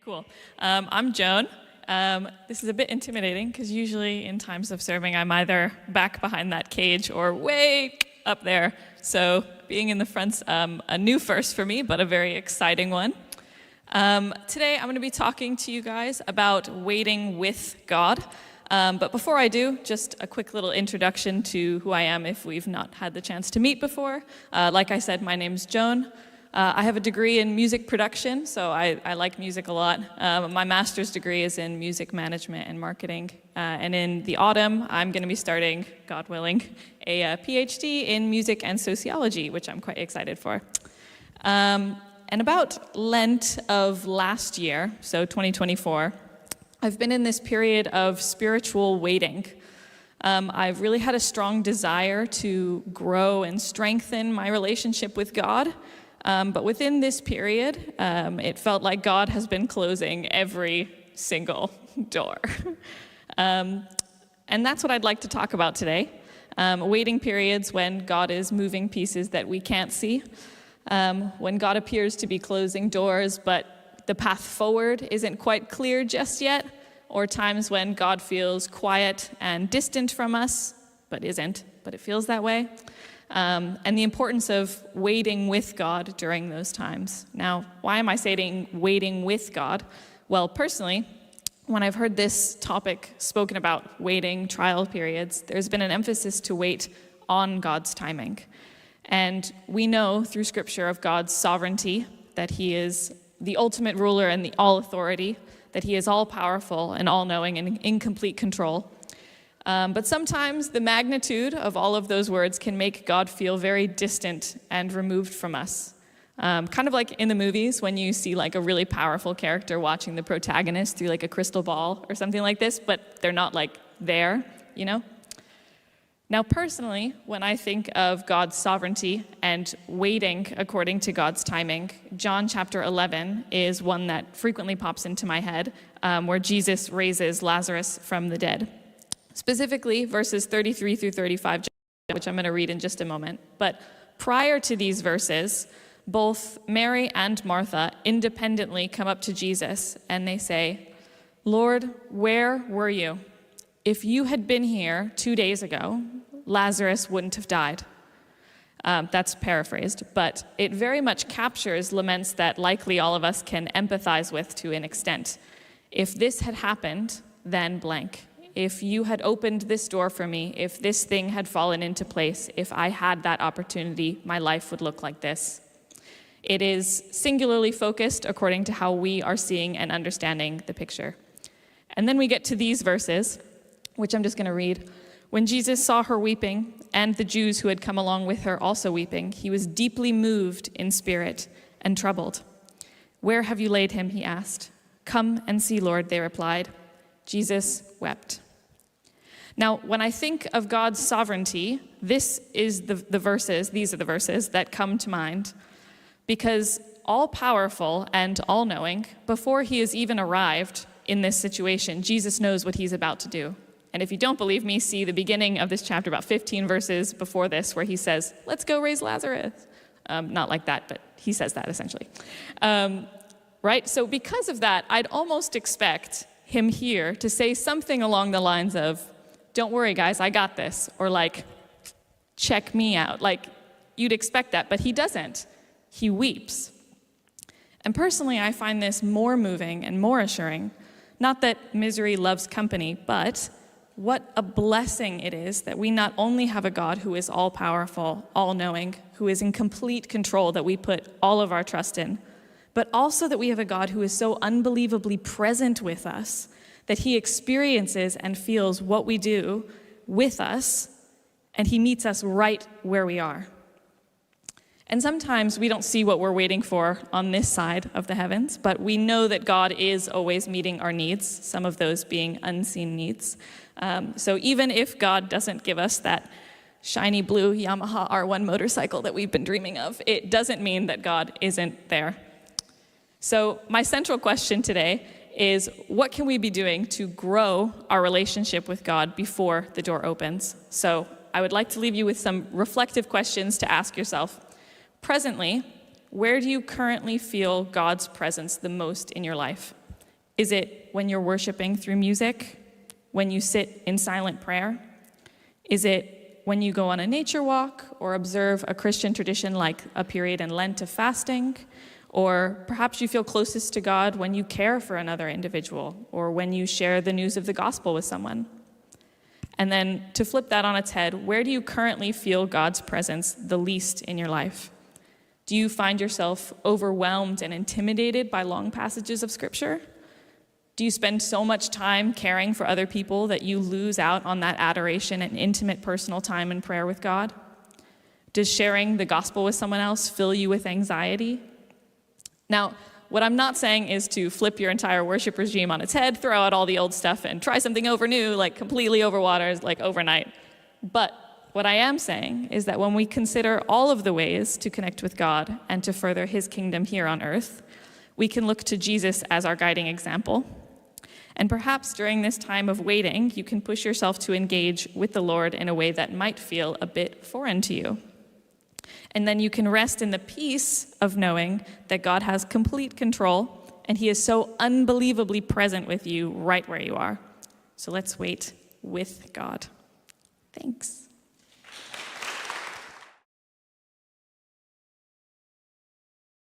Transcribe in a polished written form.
Cool. I'm Joan. This is a bit intimidating because usually in times of serving, I'm either back behind that cage or way up there. So being in the front's a new first for me, but a very exciting one. Today, I'm going to be talking to you guys about waiting with God. But before I do, just a quick little introduction to who I am if we've not had the chance to meet before. Like I said, my name's Joan. I have a degree in music production, so I like music a lot. My master's degree is in music management and marketing. And in the autumn, I'm going to be starting, God willing, a PhD in music and sociology, which I'm quite excited for. And about Lent of last year, so 2024, I've been in this period of spiritual waiting. I've really had a strong desire to grow and strengthen my relationship with God. But within this period, it felt like God has been closing every single door. And that's what I'd like to talk about today. Waiting periods when God is moving pieces that we can't see. When God appears to be closing doors, but the path forward isn't quite clear just yet. Or times when God feels quiet and distant from us, but isn't, but it feels that way. And the importance of waiting with God during those times. Now, why am I saying waiting with God? Well, personally, when I've heard this topic spoken about, waiting, trial periods, there's been an emphasis to wait on God's timing. And we know through Scripture of God's sovereignty, that He is the ultimate ruler and the all authority, that He is all-powerful and all-knowing and in complete control. But sometimes the magnitude of all of those words can make God feel very distant and removed from us. Kind of like in the movies when you see like a really powerful character watching the protagonist through like a crystal ball or something like this, but they're not like there, you know? Now personally, when I think of God's sovereignty and waiting according to God's timing, John chapter 11 is one that frequently pops into my head, where Jesus raises Lazarus from the dead. Specifically, verses 33 through 35, which I'm going to read in just a moment. But prior to these verses, both Mary and Martha independently come up to Jesus and they say, "Lord, where were you? If you had been here 2 days ago, Lazarus wouldn't have died." That's paraphrased, but it very much captures laments that likely all of us can empathize with to an extent. If this had happened, then blank. If you had opened this door for me, if this thing had fallen into place, if I had that opportunity, my life would look like this. It is singularly focused according to how we are seeing and understanding the picture. And then we get to these verses, which I'm just going to read. When Jesus saw her weeping, and the Jews who had come along with her also weeping, he was deeply moved in spirit and troubled. "Where have you laid him?" he asked. "Come and see, Lord," they replied. Jesus wept. Now, when I think of God's sovereignty, these are the verses that come to mind, because all-powerful and all-knowing, before he has even arrived in this situation, Jesus knows what he's about to do. And if you don't believe me, see the beginning of this chapter, about 15 verses before this, where he says, "Let's go raise Lazarus." Not like that, but he says that essentially. Right? So because of that, I'd almost expect him here to say something along the lines of, "Don't worry, guys, I got this," or like, "Check me out." Like, you'd expect that, but he doesn't. He weeps. And personally, I find this more moving and more assuring. Not that misery loves company, but what a blessing it is that we not only have a God who is all-powerful, all-knowing, who is in complete control, that we put all of our trust in, but also that we have a God who is so unbelievably present with us that he experiences and feels what we do with us, and he meets us right where we are. And sometimes we don't see what we're waiting for on this side of the heavens, but we know that God is always meeting our needs, some of those being unseen needs. So even if God doesn't give us that shiny blue Yamaha R1 motorcycle that we've been dreaming of, it doesn't mean that God isn't there. So my central question today is, what can we be doing to grow our relationship with God before the door opens? So I would like to leave you with some reflective questions to ask yourself. Presently, where do you currently feel God's presence the most in your life? Is it when you're worshiping through music? When you sit in silent prayer? Is it when you go on a nature walk or observe a Christian tradition like a period in Lent of fasting? Or perhaps you feel closest to God when you care for another individual or when you share the news of the gospel with someone. And then to flip that on its head, where do you currently feel God's presence the least in your life? Do you find yourself overwhelmed and intimidated by long passages of Scripture? Do you spend so much time caring for other people that you lose out on that adoration and intimate personal time in prayer with God? Does sharing the gospel with someone else fill you with anxiety? Now, what I'm not saying is to flip your entire worship regime on its head, throw out all the old stuff, and try something over new, like completely over waters, like overnight. But what I am saying is that when we consider all of the ways to connect with God and to further his kingdom here on earth, we can look to Jesus as our guiding example. And perhaps during this time of waiting, you can push yourself to engage with the Lord in a way that might feel a bit foreign to you. And then you can rest in the peace of knowing that God has complete control and he is so unbelievably present with you right where you are. So let's wait with God. Thanks.